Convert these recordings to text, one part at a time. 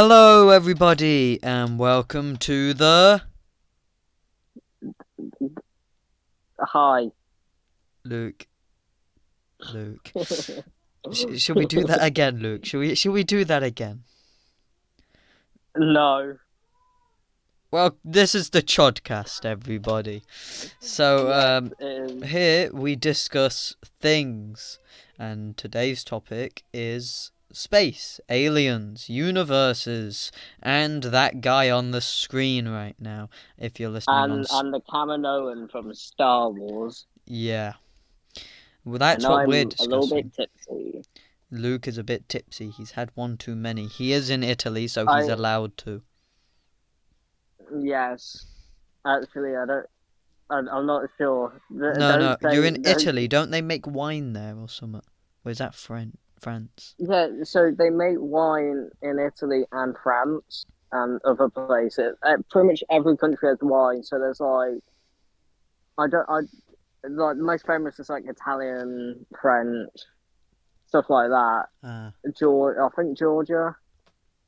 Hello, everybody, and welcome to the Hi. Luke. Should we do that again, Luke? Should we do that again? No. Well, this is the Chodcast, everybody. So, Yes, it is. here we discuss things, and today's topic is space, aliens, universes, and that guy on the screen right now. If you're listening on, And the Kaminoan from Star Wars. yeah. Well, And that's what we're I'm a little discussing. bit tipsy. Luke is a bit tipsy. He's had one too many. He is in Italy, so he's I allowed to. yes. Actually, I don't. I'm not sure. No, Don't no, you're say in don't. Italy. Don't they make wine there or something? Or is that France? Yeah. So they make wine in Italy and France and other places. Pretty much every country has wine. So there's like I don't. I like the most famous is like Italian, French, stuff like that. Ah, Georgia, I think Georgia,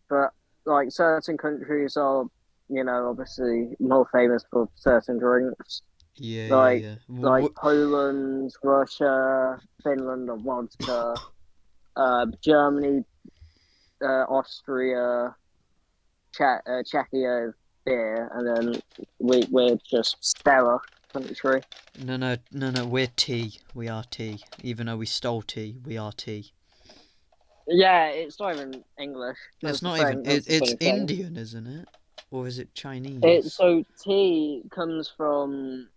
but like certain countries are, obviously more famous for certain drinks, yeah, yeah, like yeah. Poland, Russia, Finland are vodka, Germany, Austria, Czechia is beer, and then we're just Stella country. No, no, no, no. We're tea. We are tea. Even though we stole tea, we are tea. Yeah, it's not even English. It's That's the not even. thing. That's the It's funny thing. Indian, isn't it? Or is it It Chinese? so tea comes from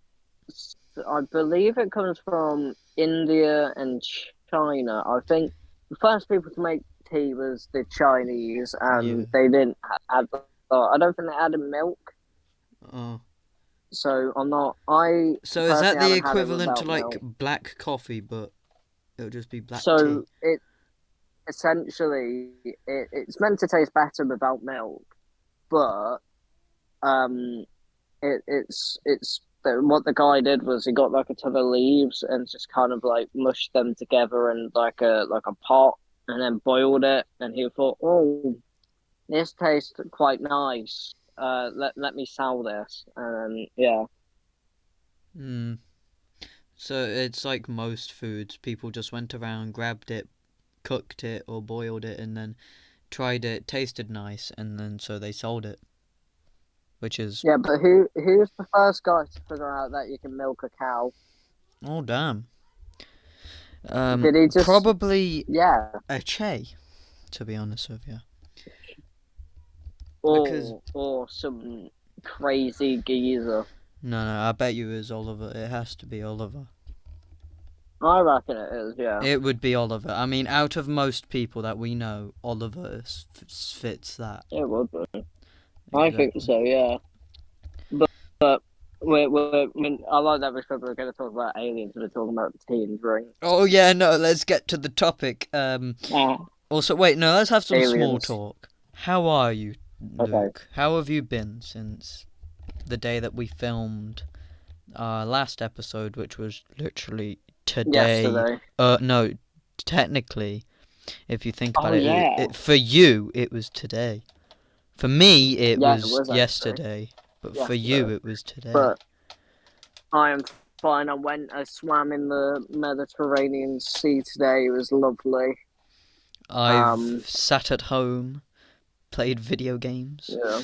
I believe it comes from India and China. I think the first people to make tea was the Chinese, Yeah. and they didn't add. I don't think they added milk, Oh. so I'm not. I So is that personally the haven't had it equivalent to without like milk. black coffee, but it'll just be black tea? So it essentially it's meant to taste better without milk, but um, it's what the guy did was he got like a ton of leaves and just kind of like mushed them together in like a pot and then boiled it and he thought, oh, this tastes quite nice. Let me sell this and then, yeah. Hmm. So it's like most foods. People just went around, grabbed it, cooked it, or boiled it, and then tried it, tasted nice, and then so they sold it. Which is, Yeah, but who's the first guy to figure out that you can milk a cow? oh damn. Did he just Probably yeah, a Che, to be honest with you, because or some crazy geezer? no, I bet you it was Oliver. It has to be Oliver. I reckon it is, yeah. It would be Oliver. I mean, out of most people that we know, Oliver fits that It would be. I think exactly. so, yeah. But I mean, I like that we said we were going to talk about aliens. We're talking about tea and drink. Oh yeah, no. Let's get to the topic. Ah, Also, wait, no. Let's have some small aliens. talk. How are you, Okay. Luke? How have you been since the day that we filmed our last episode, which was literally today? Yesterday. No, technically, if you think about Oh it, yeah. for you it was today. For me, it Yeah, it was was actually yesterday, but for you, yesterday. it was today. But I am fine. I swam in the Mediterranean Sea today. It was lovely. I've Um, sat at home, played video games. yeah.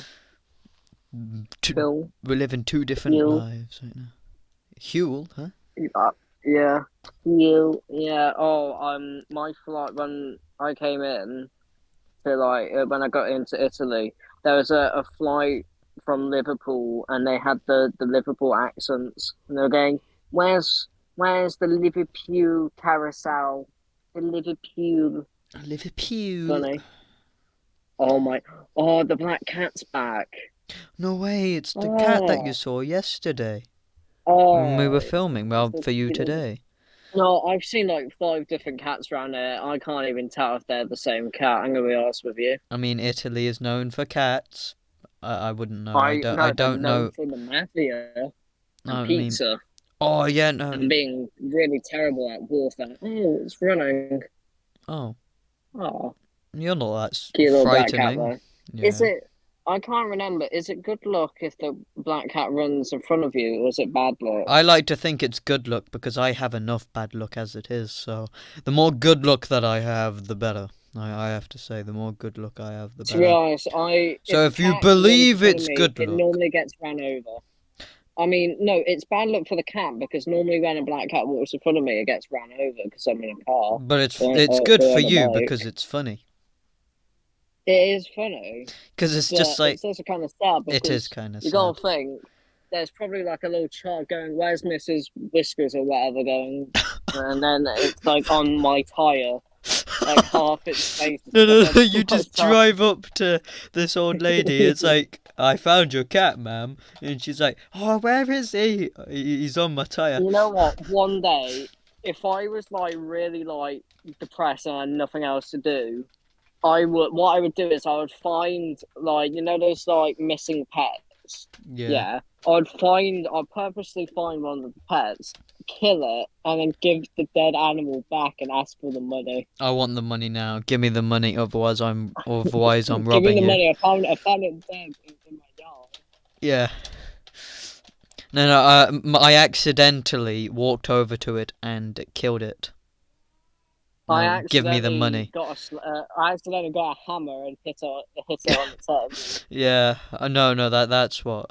Two, Chill. we're living two different You. lives right now. Huel, huh? Yeah. You. Yeah. Oh, my flight when I came in. To when I got into Italy, there was a flight from Liverpool, and they had the Liverpool accents, and they were going, "Where's the Liverpool carousel? The Liverpool Liverpool. funny. Oh my, oh the black cat's back. No way, it's the cat that you Oh, saw yesterday when we were oh, filming. it's Well, the for you cutest. today. No, I've seen like five different cats around here. I can't even tell if they're the same cat. I'm gonna be honest with you. I mean, Italy is known for cats. I wouldn't know. I I no, they're don't known know. for the mafia and I mean, pizza. oh yeah, no. And being really terrible at warfare. Oh, it's running. Oh, Oh, you're not that cute little black cat frightening. though. Is Yeah. it? I can't remember. Is it good luck if the black cat runs in front of you, or is it bad luck? I like to think it's good luck because I have enough bad luck as it is. So the more good luck that I have, the better. I have to say, the more good luck I have, the To be better. honest, if So a if you cat runs in believe front of it's me, good it luck, normally gets ran over. I mean, no, it's bad luck for the cat because normally when a black cat walks in front of me, it gets ran over because I'm in a car but it's or, good or for on a you bike. because it's funny. It is funny, Because it's just but like it's also kind of sad it is because kind of you sad. gotta think there's probably like a little child going, "Where's Mrs. Whiskers or whatever?" going, and then it's like on my tire, like half its face is No, no, covered no, in you my just tire. drive up to this old lady. It's like, I found your cat, ma'am. And she's like, oh, where is he? He's on my tyre. You know what? One day, if I was like really like depressed and I had nothing else to do, I would. What I would do is I would find like those like missing pets. Yeah, Yeah, I'd purposely find one of the pets, kill it, and then give the dead animal back and ask for the money. I want the money now. Give me the money, otherwise I'm Give me robbing the you. money. I found it dead in my yard. Yeah. No, no, I accidentally walked over to it and killed it. No, give me the money. I accidentally got a hammer and hit it on its head. Yeah, no, no, that's what,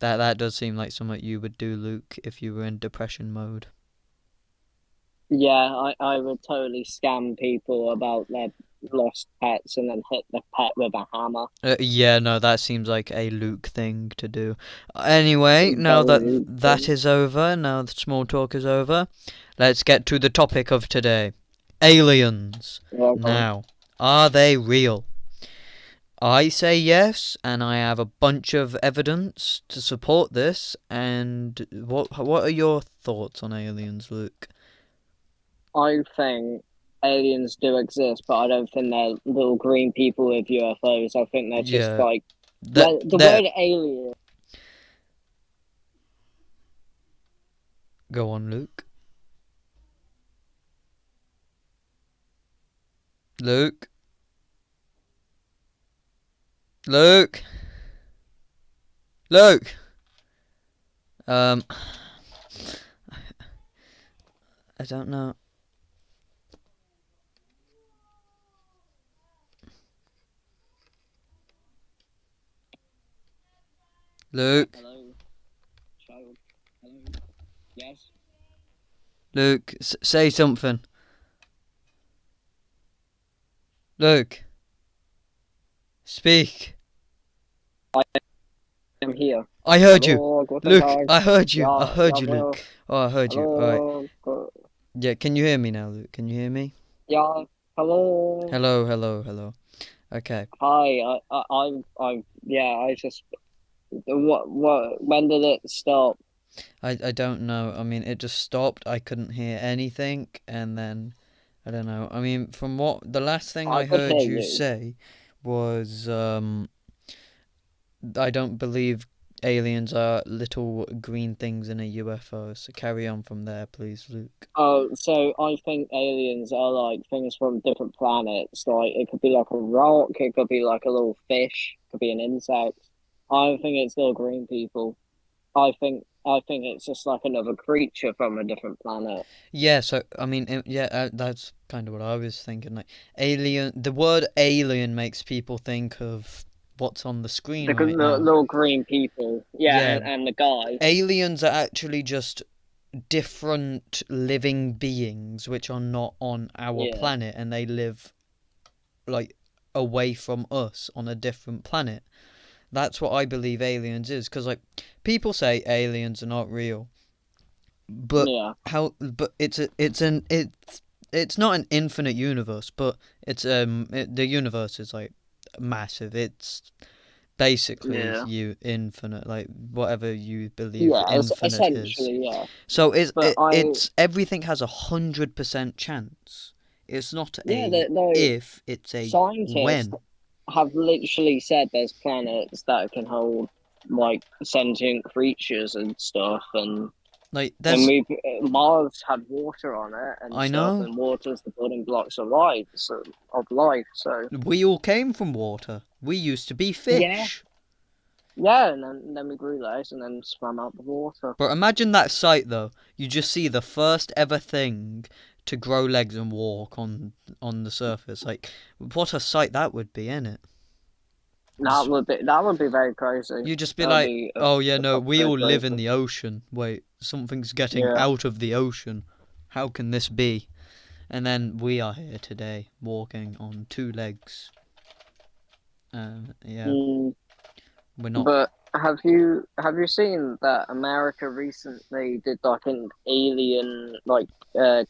that does seem like something you would do, Luke, if you were in depression mode. Yeah, I would totally scam people about their lost pets and then hit the pet with a hammer. Yeah, no, that seems like a Luke thing to do. Anyway, now that Very that is over, now the small talk is over, let's get to the topic of today. Aliens. welcome. Now, are they real? I say yes, and I have a bunch of evidence to support this. And what are your thoughts on aliens, Luke? I think aliens do exist, but I don't think they're little green people with UFOs. I think they're just Yeah, like that well, the that word alien. go on, Luke. Luke. Luke. Luke. Um, I don't know. Luke. Hello, child. Hello. Yes. Luke, say something. Luke, speak. I'm here. I heard you. Hello, guten Luke, Tag. I heard you. I Ja, heard you, jawohl. Luke. Oh, I heard you. Alright. Hello. Yeah, can you hear me now, Luke? Can you hear me? Ja, hello. Hello, hello, hello. Okay. Hi. Yeah. I just. When did it stop? I don't know. I mean, it just stopped. I couldn't hear anything, and then I don't know. I mean, from what the last thing I I could heard hear you you. say was I don't believe aliens are little green things in a UFO. So carry on from there, please, Luke. Oh, so I think aliens are like things from different planets. Like it could be like a rock, it could be like a little fish, it could be an insect. I don't think it's little green people. I think it's just like another creature from a different planet. Yeah, so I mean, yeah, that's kind of what I was thinking. Like, alien, the word alien makes people think of what's on the screen The right now. little green people, yeah, Yeah, and the guy, aliens are actually just different living beings which are not on our yeah, planet, and they live like away from us on a different planet. That's what I believe aliens is, because like people say aliens are not real, but yeah, but it's not an infinite universe, but the universe is like massive. It's basically yeah, you infinite, like whatever you believe yeah. infinite is. Essentially, yeah. So But it's everything has 100% chance. It's not yeah, a the if, it's a scientists when. have literally said there's planets that can hold like sentient creatures and stuff, and Like And there's, we Mars had water on it and I stuff, know and water's the building blocks of life. So we all came from water. We used to be yeah, fish. yeah, and then we grew legs and then swam out the water. But imagine that sight though. You just see the first ever thing to grow legs and walk on the surface. Like what a sight that would be, innit? Just That would be very crazy. you just be That would like, be oh yeah, a no, proper we bit all live in crazy. the ocean. Wait, something's getting Yeah. out of the ocean. How can this be? And then we are here today, walking on two legs. Yeah, Mm, we're not. but have you seen that America recently did like an alien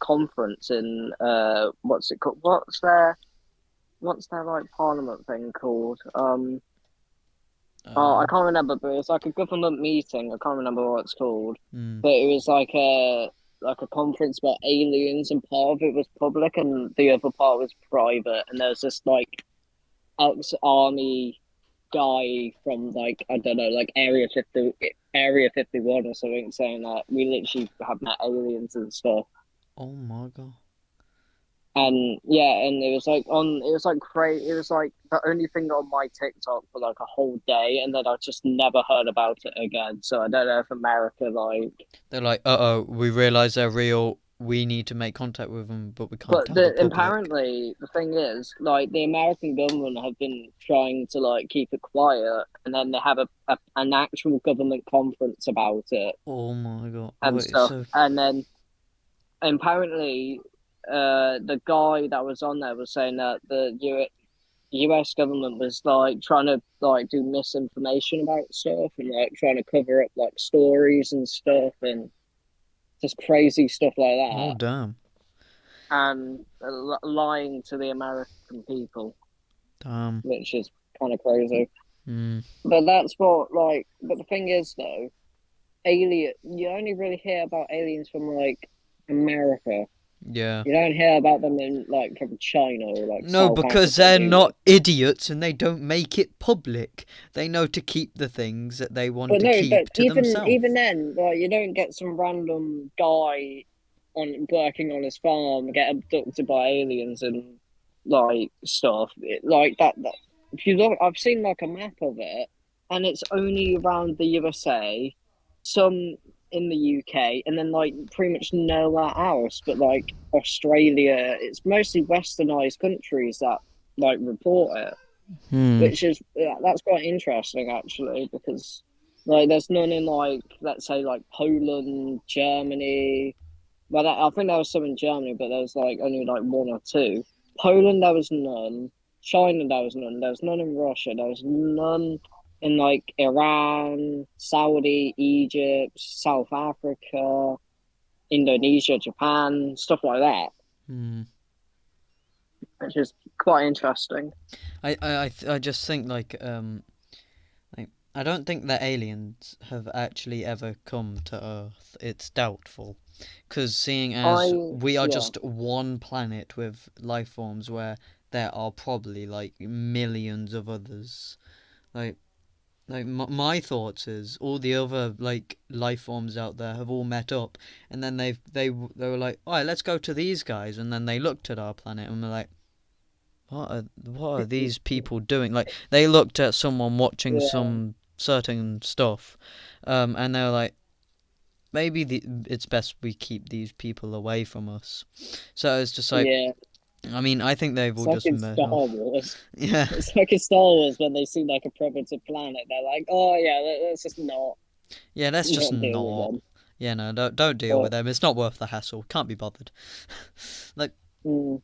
conference in what's it called? What's their like parliament thing called? Oh, I Um, can't remember, but it was like a government meeting. I can't remember what it's called, mm, but it was like a conference about aliens, and part of it was public, and the other part was private. And there was this like ex-army guy from like I don't know, like Area 51 or something, saying that we literally have met aliens and stuff. oh my god. And yeah, and it was like crazy. It was like the only thing on my TikTok for like a whole day, and then I just never heard about it again. So I don't know if America They're like, oh, we realise they're real. We need to make contact with them, but we can't but tell the public. apparently the thing is like the American government have been trying to like keep it quiet, and then they have an actual government conference about it Oh my god. and Wait, stuff, so and then apparently the guy that was on there was saying that US government was like trying to like do misinformation about stuff and like trying to cover up like stories and stuff and just crazy stuff like oh that damn, and lying to the American people, damn. which is kind of crazy. Hmm. But that's what like. But the thing is though, alien. You only really hear about aliens from like America. Yeah. You don't hear about them in like from China or like No, South because Africa, they're do you? not idiots and they don't make it public. They know to keep the things that they want But to no, but keep to even themselves. then, like you don't get some random guy on working on his farm get abducted by aliens and like stuff like that. If you look, I've seen like a map of it, and it's only around the USA, some in the UK, and then like pretty much nowhere else. But like Australia, it's mostly westernized countries that like report it, Hmm. which is yeah, that's quite interesting actually because like there's none in like let's say like Poland, Germany. Well, I think there was some in Germany, but there was like only like one or two. Poland, there was none. China, there was none. There was none in Russia. There was none in like Iran, Saudi, Egypt, South Africa, Indonesia, Japan, stuff like that, Hmm. which is quite interesting. I just think like I don't think that aliens have actually ever come to Earth. It's doubtful. Because seeing as we are Yeah, just one planet with life forms where there are probably like millions of others. Like my thoughts is all the other like life forms out there have all met up and then they were like, all right, let's go to these guys, and then they looked at our planet and were like, what are these people doing? Like they looked at someone watching yeah, some certain stuff, and they were like, maybe it's best we keep these people away from us. So it's just like, yeah. I mean, I think they've It's all like just in met Star up. Wars. Yeah, It's like in Star Wars when they see like a primitive planet, they're like, "Oh yeah, let's just yeah. Let's just not deal with not. them." Yeah, no, don't deal with But them. It's not worth the hassle. Can't be bothered. like, mm,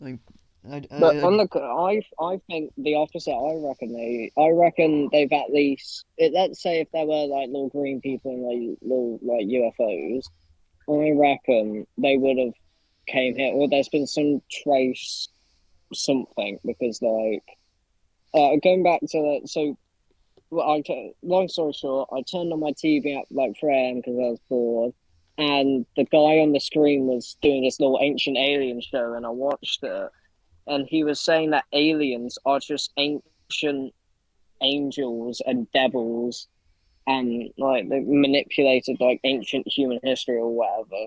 like, but on the I think the opposite. I reckon they've at least let's say if there were like little green people and like little like UFOs, I reckon they would have came here or there's been some trace something because like going back to that so well, long story short, I turned on my TV at like 3 a.m. because I was bored, and the guy on the screen was doing this little ancient alien show, and I watched it, and he was saying that aliens are just ancient angels and devils and like they manipulated like ancient human history or whatever.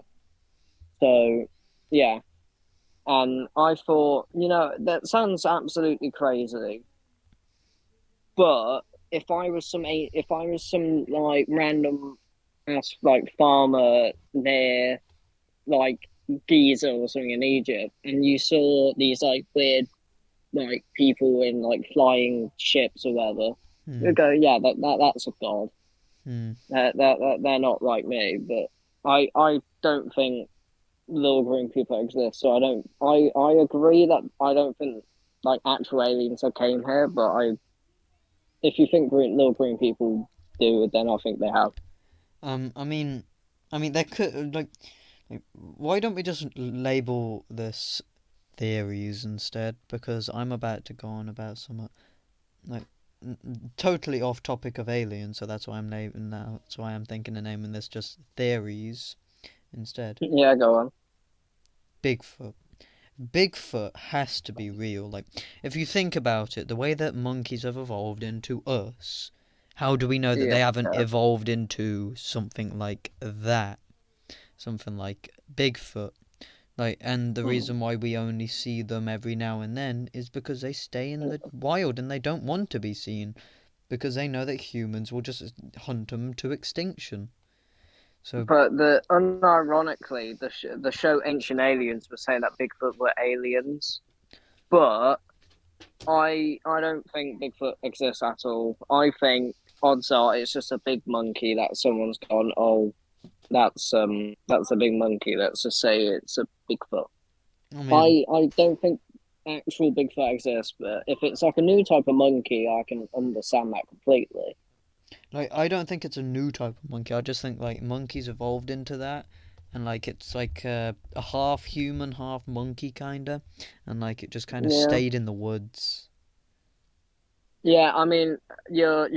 So yeah, and I thought, that sounds absolutely crazy, but if I was some like random ass like farmer near like Giza or something in Egypt, and you saw these like weird like people in like flying ships or whatever, you Hmm. go, yeah, that's a god. Hmm. They're not like me, but I don't think little green people exist. So I agree that I don't think like actual aliens have came here, but if you think little green people do, then I think they have. I mean, there could like, why don't we just label this theories instead? Because I'm about to go on about some like totally off topic of aliens, so that's why I'm naming now. That's why I'm thinking of naming this just theories instead. Yeah, go on. Bigfoot. Bigfoot has to be real. Like, if you think about it, the way that monkeys have evolved into us, how do we know that Yeah, they haven't evolved into something like that? Something like Bigfoot. Like, and the hmm. reason why we only see them every now and then is because they stay in the wild and they don't want to be seen because they know that humans will just hunt them to extinction. So, But unironically, the show Ancient Aliens was saying that Bigfoot were aliens, but I don't think Bigfoot exists at all. I think odds are it's just a big monkey that someone's gone, oh, that's a big monkey. Let's just say it's a Bigfoot. I mean, I don't think actual Bigfoot exists, but if it's like a new type of monkey, I can understand that completely. like, I don't think it's a new type of monkey. I just think, like, monkeys evolved into that. And, like, it's like a half human, half monkey, kinda. And, like, it just kind of Yeah. stayed in the woods. Yeah, I mean, you're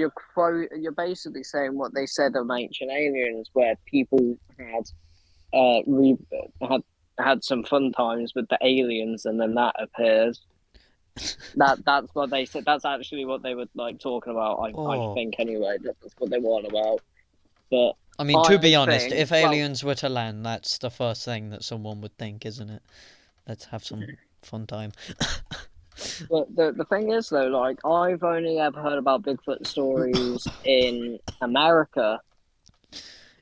basically saying what they said of Ancient Aliens, where people uh re had had some fun times with the aliens, and then that appears. That's what they said. That's actually what they were like talking about. I Oh. think anyway. That's what they were on about. But I mean, to be I honest, think, if well, aliens were to land, that's the first thing that someone would think, isn't it? Let's have some fun time. but the thing is though, like I've only ever heard about Bigfoot stories in America.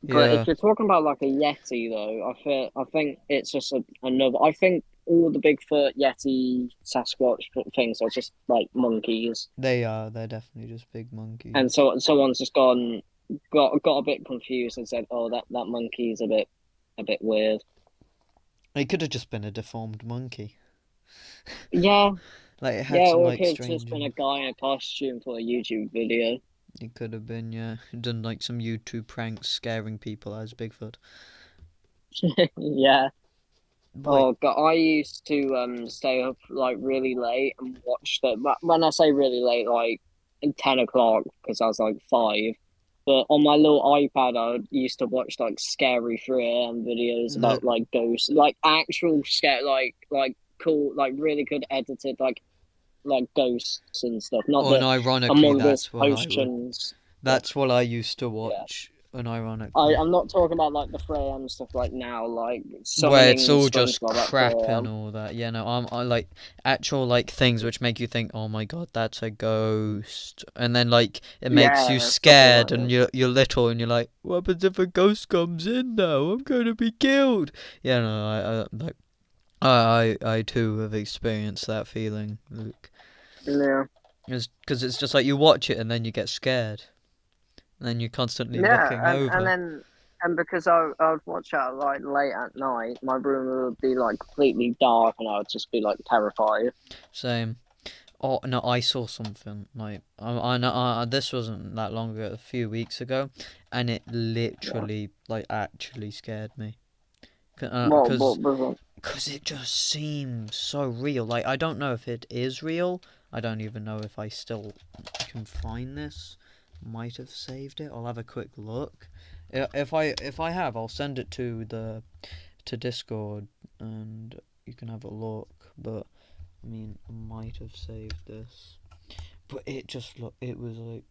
But if Yeah, you're talking about like a Yeti, though, I think it's just another. I think all the Bigfoot, Yeti, Sasquatch things are just like monkeys, they are. They're definitely just big and monkeys. so someone's just got a bit confused and said, "Oh, that monkey's a bit weird." It could have just been a deformed monkey. Yeah, Like, it had yeah, some, or it like, could have just strange. been a guy in a costume for a YouTube video. It could have been, yeah. Done, like, some YouTube pranks scaring people as Bigfoot. Yeah. Wait, Oh God, I used to stay up like really late and watch the. When I say really late, like 10 o'clock, because I was like 5. But on my little iPad, I used to watch like scary 3 a.m. videos no. about like ghosts, like actual scare, like cool, like really good edited, like ghosts and stuff, not the Unironically, Among Us stuff. That's what I used to Yeah, watch. Unironically. I'm not talking about like the 3 a.m. stuff like now, like Where it's summoning all just SpongeBob at crap 3 and a.m. all that. Yeah, no, I like actual like things which make you think, oh my god, that's a ghost, and then like it makes you Yeah, something scared, like and this. you're little, and you're like, what happens if a ghost comes in now? I'm gonna be killed. Yeah, no, I too have experienced that feeling, Luke. Yeah, It's because it's just like you watch it and then you get scared, and then you're constantly yeah, looking and over. then because I would watch out like late at night, my room would be like completely dark, and I would just be like terrified. Same. Oh no, I saw something like I know this wasn't that long ago, a few weeks ago, and it Yeah. literally like actually scared me, What because was it? it just seems so real. Like I don't know if it is real. I don't even know if I still can find this. Might have saved it. I'll have a quick look. If I have, I'll send it to Discord, and you can have a look. But I mean, I might have saved this. But it just look. It was like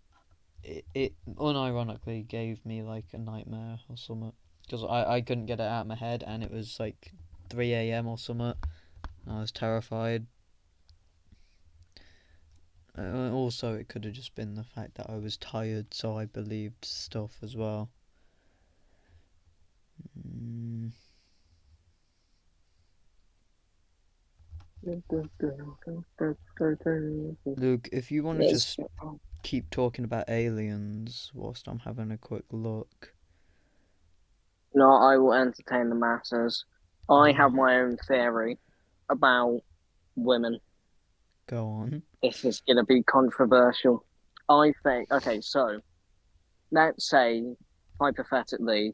it unironically gave me like a nightmare or something because I couldn't get it out of my head, and it was like 3 a.m. or something. I was terrified. Also, it could have just been the fact that I was tired, so I believed stuff as well. Mm, Luke, if you want to Yes. just keep talking about aliens whilst I'm having a quick look. No, I will entertain the masses. I No, have my own theory about women. go on. This is going to be controversial. I think, okay, so let's say, hypothetically,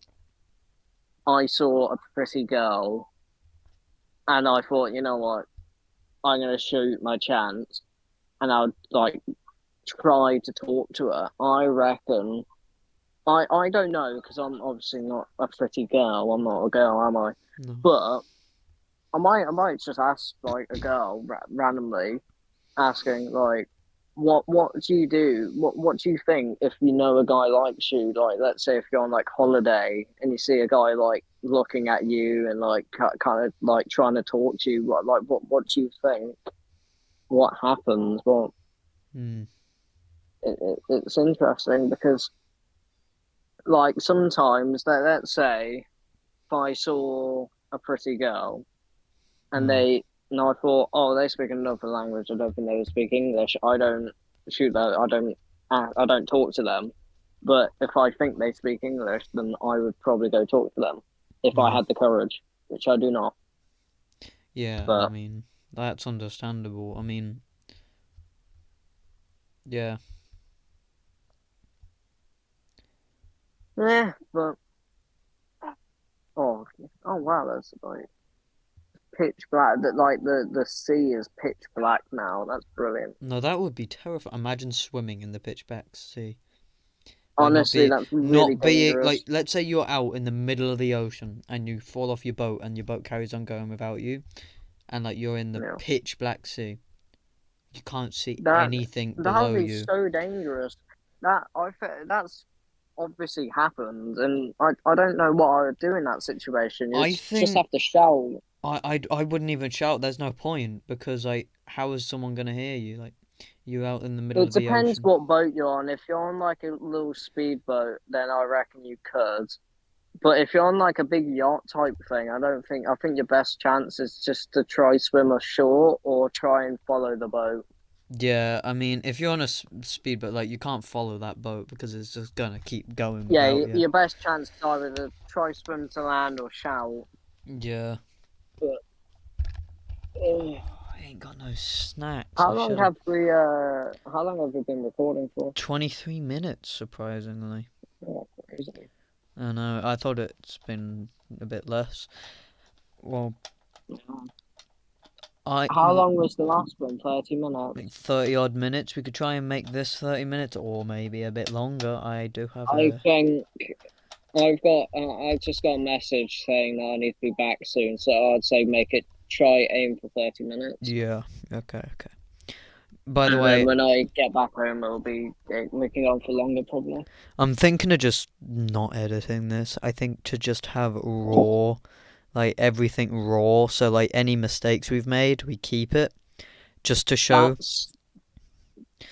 I saw a pretty girl and I thought, you know what, I'm going to shoot my chance and I'll like try to talk to her. I reckon, I don't know because I'm obviously not a pretty girl. I'm not a girl, am I? No. But I might just ask like a girl randomly asking like, what do you do? What do you think if you know a guy likes you? Like, let's say if you're on like holiday and you see a guy like looking at you and like kind of like trying to talk to you, what do you think? What happens? Well, Hmm. it's interesting because like sometimes let's say if I saw a pretty girl and Hmm. they and I thought, oh, they speak another language. I don't think they would speak English. I don't shoot that. I don't talk to them. But if I think they speak English, then I would probably go talk to them if I Yeah. had the courage, which I do not. Yeah. I But mean, that's understandable. I mean, yeah. yeah, but oh, oh wow, that's like pitch black. That like the sea is pitch black now. That's brilliant. No, that would be terrifying. Imagine swimming in the pitch black sea. Like Honestly, that's really not being like dangerous. let's say you're out in the middle of the ocean and you fall off your boat and your boat carries on going without you, and like you're in the Yeah, pitch black sea. You can't see that anything that would below be you. so dangerous. That I think that's obviously happened, and I don't know what I would do in that situation. You I just think have to shout. I wouldn't even shout. There's no point because like how is someone gonna hear you? Like you out in the middle It of the depends ocean. what boat you're on. If you're on like a little speedboat, then I reckon you could. But if you're on like a big yacht type thing, I don't think. I think your best chance is just to try swim ashore or try and follow the boat. Yeah, I mean, if you're on a speedboat, like you can't follow that boat because it's just gonna keep going Yeah, without you. your best chance is either to try swim to land or shout. Yeah. But uh, I ain't got no snacks. how I long should have. have we? How long have we been recording for? 23 minutes, surprisingly. Oh, crazy. I know. I thought it's been a bit less. Well, I How long was the last one? 30 minutes. like 30 odd minutes. We could try and make this 30 minutes, or maybe a bit longer. I do have I a. think I've just got a message saying that I need to be back soon, so I'd say make it try aim for 30 minutes, Yeah. Okay. Okay. By the and then way, when I get back home, we can go on for longer probably. I'm thinking of just not editing this. I think to just have raw, like everything raw. So like any mistakes we've made, we keep it just to show. That's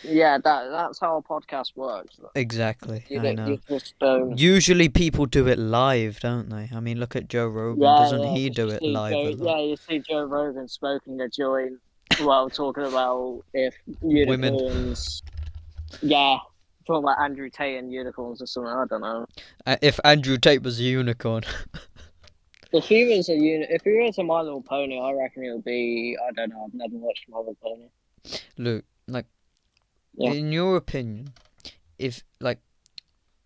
yeah, that's how a podcast works. Exactly. You I don't, you know. just don't. Usually people do it live, don't they? I mean, look at Joe Rogan. Yeah, Doesn't yeah, he because you do it see live a Joe, lot? yeah, you see Joe Rogan smoking a joint while talking about if Women. unicorns. Yeah, talking about Andrew Tate and unicorns or something. I don't know. If Andrew Tate was a unicorn. If he was a My Little Pony, I reckon he'll be. I don't know. I've never watched My Little Pony. Luke, like, Yeah, in your opinion, if like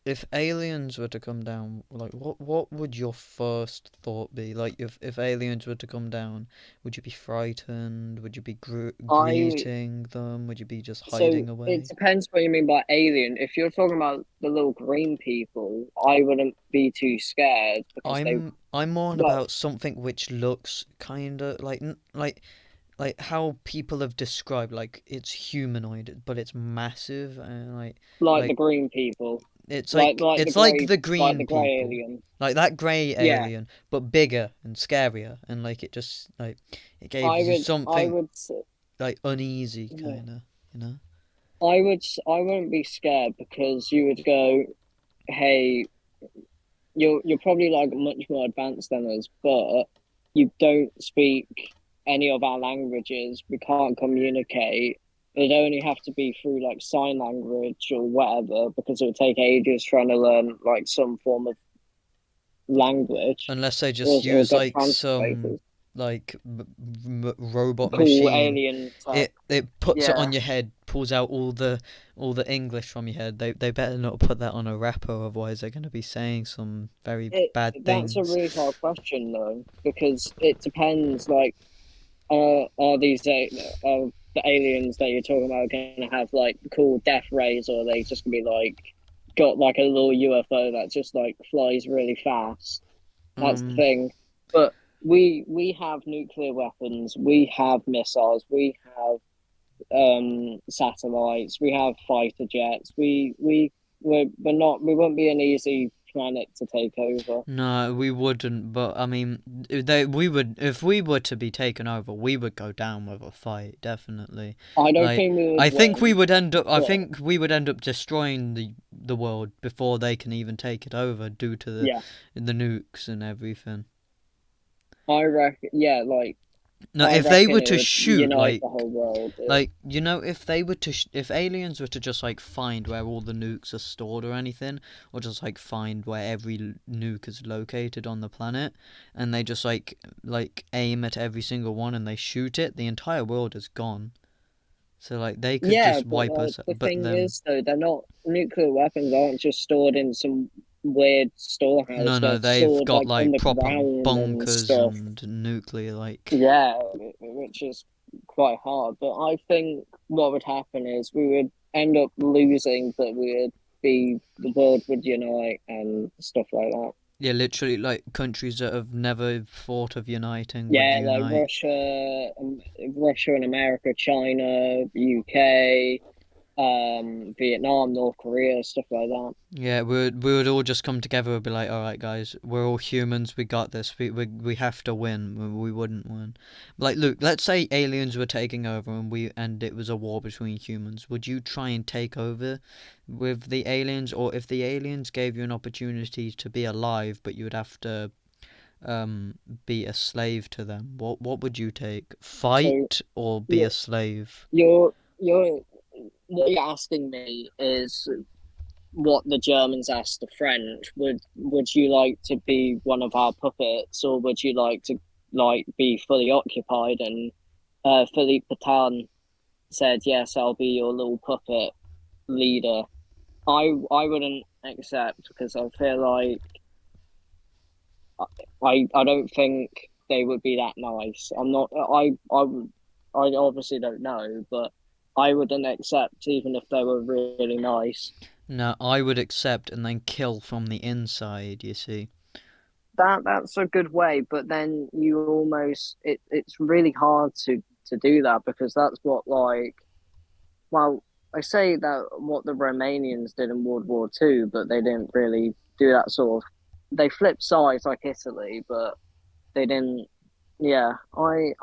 if aliens were to come down, like what would your first thought be? Like if aliens were to come down, would you be frightened? Would you be I. greeting them? Would you be just So hiding it away? depends what you mean by alien. If you're talking about the little green people, I wouldn't be too scared because they. I'm more on But about something which looks kind of like like like how people have described, like it's humanoid, but it's massive, and Like the like green people, it's like the it's like grey, the like the green grey people, alien. like that grey Yeah, alien, but bigger and scarier, and like it just like it gave you I something would, like uneasy, kind of, you know. I wouldn't be scared because you would go, hey, you're probably like much more advanced than us, but you don't speak any of our languages. We can't communicate. It'd only have to be through like sign language or whatever, because it would take ages trying to learn like some form of language, Unless they just or use get like some translators. like robot Cool machine. alien tech. It puts it Yeah, on your head, pulls out all the English from your head. They better not put that on a rapper, otherwise they're gonna be saying some very it bad that's a things. really hard question though, because it depends. Like, are these the aliens that you're talking about going to have like cool death rays, or are they just gonna be like got like a little UFO that just like flies really fast? That's the Um, thing. But we have nuclear weapons, we have missiles, we have satellites, we have fighter jets. We're not, we won't be an easy planet to take over. no, we wouldn't. But I mean, we would if we were to be taken over, we would go down with a fight, definitely. I don't Like think we would I think we win, would end up. I but think we would end up destroying the world before they can even take it over, due to yeah, the nukes and everything. I reckon. Yeah, like No, I if they reckon were it to would shoot unite the whole world. like you know, if they were to if aliens were to just like find where all the nukes are stored or anything, or just like find where every nuke is located on the planet, and they just like aim at every single one and they shoot it, the entire world is gone. So like they could Yeah, just but wipe like us. the But thing then is, though, they're not nuclear weapons aren't just stored in some weird storehouse. no, They're they've stored got like like proper underground and bunkers stuff. and nuclear like. Yeah, which is quite hard. But I think what would happen is we would end up losing, but we would be the world would unite and stuff like that. Yeah, literally, like countries that have never thought of uniting would Yeah, like unite. Russia and America, China, UK, Vietnam, North Korea, stuff like that. Yeah, we would all just come together and be like, all right, guys, we're all humans. We got this. We have to win. We wouldn't win. Like, look, let's say aliens were taking over and it was a war between humans. Would you try and take over with the aliens, or if the aliens gave you an opportunity to be alive, but you would have to be a slave to them? What would you take? So Fight or be a you're slave? you're what you're asking me is what the Germans asked the French. Would you like to be one of our puppets, or would you like to like be fully occupied? And Philippe Pétain said, "Yes, I'll be your little puppet leader." I wouldn't accept, because I feel like I don't think they would be that nice. I'm not. I obviously don't know, but I wouldn't accept even if they were really nice. No, I would accept and then kill from the inside. You see. That's a good way, but then you almost it's really hard to do that, because that's what, like, well, I say that what the Romanians did in World War II, but they didn't really do that sort of, they flipped sides like Italy, but they didn't. Yeah, I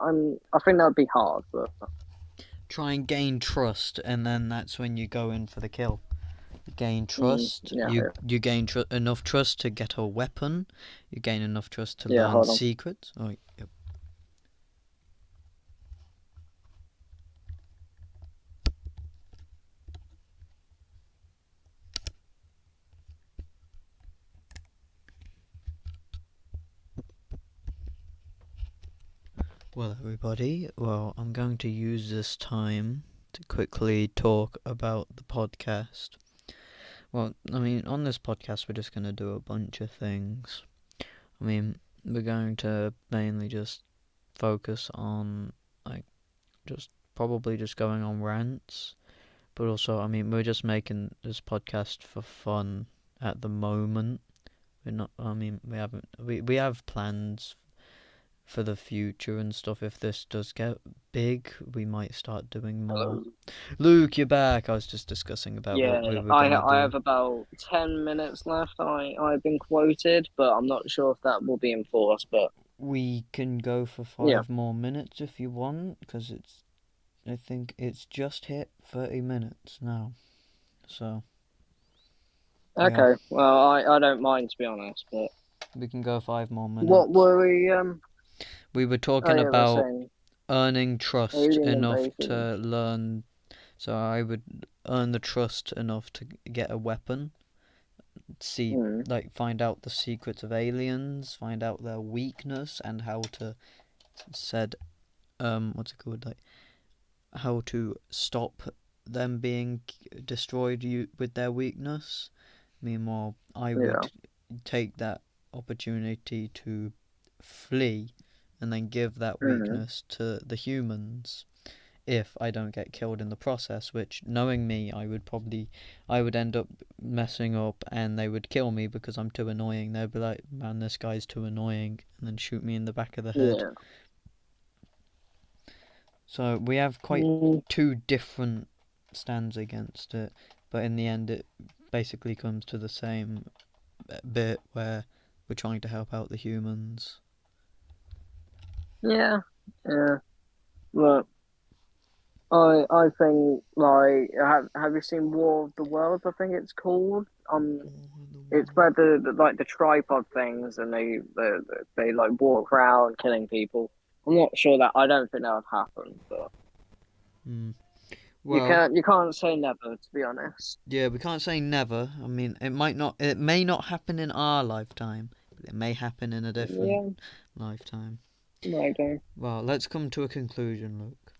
think that would be hard, but Try and gain trust, and then that's when you go in for the kill. You gain trust. yeah, You gain enough trust to get a weapon. You gain enough trust to yeah. learn Hold on. secrets. Oh, yep. Well, everybody. Well, I'm going to use this time to quickly talk about the podcast. Well, I mean, on this podcast, we're just going to do a bunch of things. I mean, we're going to mainly just focus on, like, just probably just going on rants. But also, I mean, we're just making this podcast for fun at the moment. We're not, I mean, we have plans for the future and stuff. If this does get big, we might start doing more. Luke, you're back. I was just discussing about Yeah, what we were I gonna I do. have about 10 minutes left. I've been quoted, but I'm not sure if that will be enforced. But We can go for yeah, 5 more minutes if you want, because I think it's just hit 30 minutes now. So, yeah, okay. Well, I don't mind to be honest. But we can go 5 more what minutes. were we? We were Oh talking yeah, we're about saying earning trust alien enough invasion. to learn. So I would earn the trust enough to get a weapon, see, Hmm. like, find out the secrets of aliens, find out their weakness, and how to said, what's it called, like, how to stop them being destroyed with their weakness. Meanwhile, I Yeah. would take that opportunity to flee and then give that Hmm. weakness to the humans if I don't get killed in the process, which, knowing me, I would end up messing up and they would kill me because I'm too annoying. They'd be like, man, this guy's too annoying, and then shoot me in the back of the head. Yeah. So we have quite Mm, two different stands against it, but in the end, it basically comes to the same bit where we're trying to help out the humans. yeah. Yeah. Look, I think like have you seen War of the Worlds? I think it's called. It's where the tripod things and they like walk around killing people. I'm not sure that I don't think that would happen, but Mm. Well, you can't say never to be honest. yeah, we can't say never. I mean, it may not happen in our lifetime, but it may happen in a different Yeah, lifetime. maybe. Well, let's come to a conclusion, Luke.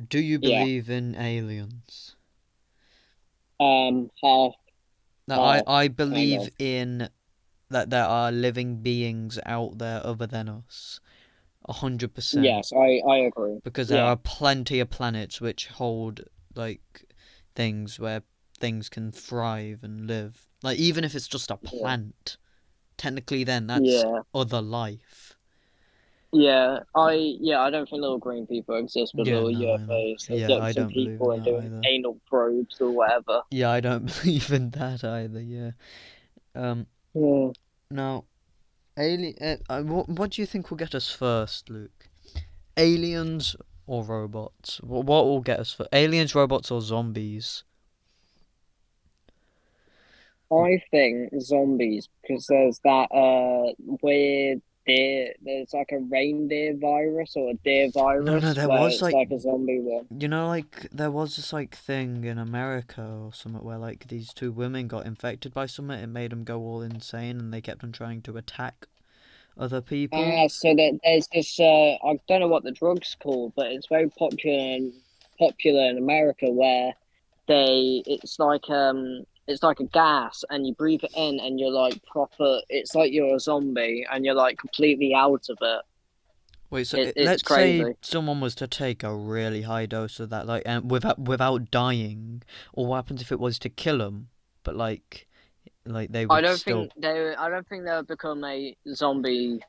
Do you Yeah. believe in aliens? Half, Now, half, I kind believe of. in that there are living beings out there other than us. 100%. Yes, I agree. Because there Yeah, are plenty of planets which hold, like, things where things can thrive and live. Like, even if it's just a yeah, plant, technically then that's yeah. other life. I don't think little green people exist with Yeah, little no, I know. UFOs. There's Yeah, I some don't believe in people and that doing either. anal probes or whatever. Yeah, I don't believe in that either, yeah. Um, Yeah. Now, what do you think will get us first, Luke? Aliens or robots? What will get us first? Aliens, robots, or zombies? I think zombies because there's that weird deer. There's like a reindeer virus or a deer No, virus there where was it's like, like a zombie one. like, there was this like thing in America or something where like these two women got infected by something. It made them go all insane, and they kept on trying to attack other people. So that there's this I don't know what the drug's called, but it's very popular in America where they it's like a gas and you breathe it in and you're like proper it's like you're a zombie and you're like completely out of it. Wait, so It's let's say crazy. someone was to take a really high dose of that, like, and without dying, or what happens if it was to kill them, but like they would still I don't think they would become a zombie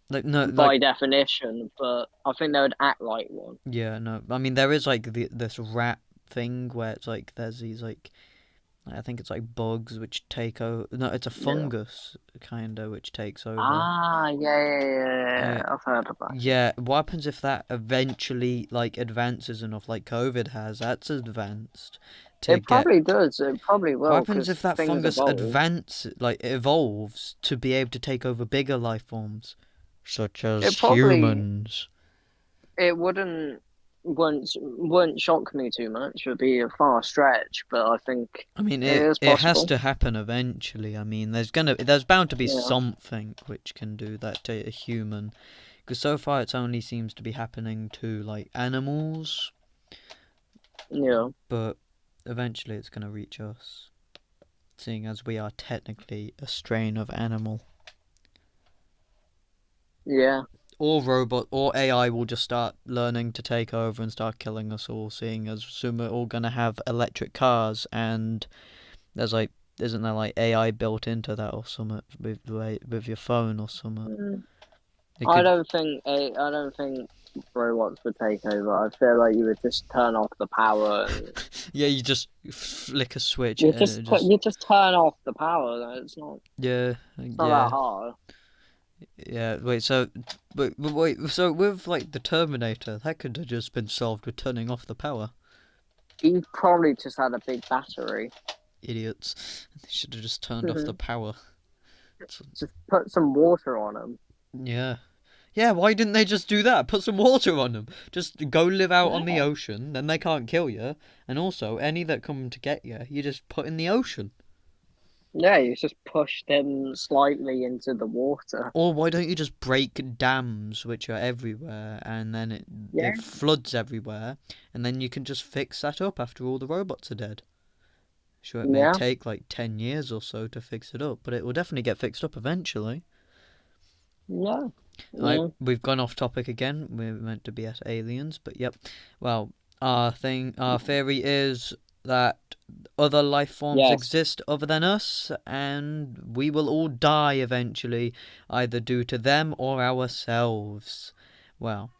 like no like by definition, but I think they would act like one. yeah no. I mean there is like this rat thing where it's like there's these like I think it's like bugs which take over. No, it's a Yeah. fungus kinda which takes over. Ah, Uh, I've heard of that. yeah, what happens if that eventually like advances enough, like COVID has? That's advanced to It get. probably does. It probably What will happens because if that things fungus evolve. evolves to be able to take over bigger life forms, such It as probably humans? it wouldn't shock me too much. It would be a far stretch, but I think I mean, it is it has possible. to happen eventually. I mean, there's bound to be Yeah, something which can do that to a human, because so far it only seems to be happening to like animals, yeah, but eventually it's gonna reach us, seeing as we are technically a strain of animal. yeah. Or robot or AI will just start learning to take over and start killing us all, seeing as soon we're all gonna have electric cars, and there's like isn't there like AI built into that or something with your phone or something? Mm. It I could. don't think I don't think robots would take over. I feel like you would just turn off the power and Yeah, you just flick a switch and it just. you just turn off the power. Yeah, It's not that yeah, hard. yeah. Wait, so, but wait, so with like the Terminator, that could have just been solved with turning off the power. He probably just had a big battery. Idiots. They should have just turned off the power. Just put some water on him. Yeah. Yeah, why didn't they just do that? Put some water on them. Just go live out on the Yeah. ocean, then they can't kill you. And also, any that come to get you, you just put in the ocean. Yeah, you just push them slightly into the water. Or why don't you just break dams, which are everywhere, and then Yeah. it floods everywhere, and then you can just fix that up after all the robots are dead. Sure, it may Yeah. take like 10 years or so to fix it up, but it will definitely get fixed up eventually. Yeah. Like, Yeah. we've gone off topic again. We're meant to be at aliens, but yep. Well, our theory is that other life forms Yes. exist other than us, and we will all die eventually, either due to them or ourselves. Well,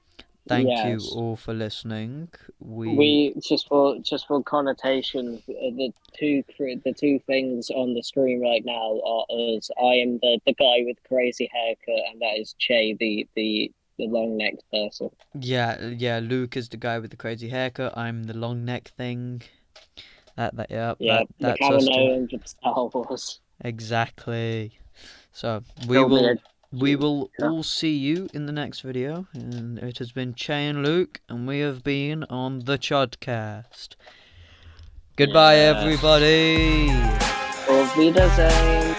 thank you Yes. all for listening. We just for connotation, the two things on the screen right now are us. I am the guy with the crazy haircut, and that is Che, the long necked person. Yeah, Luke is the guy with the crazy haircut. I'm the long neck thing. Yeah, Yeah, the that's us too. Kaminoans of Star Wars. Exactly. So we Build me will a we will yeah. all see you in the next video, and it has been Che and Luke, and we have been on the Chodcast. Goodbye, Yeah. everybody. Auf Wiedersehen.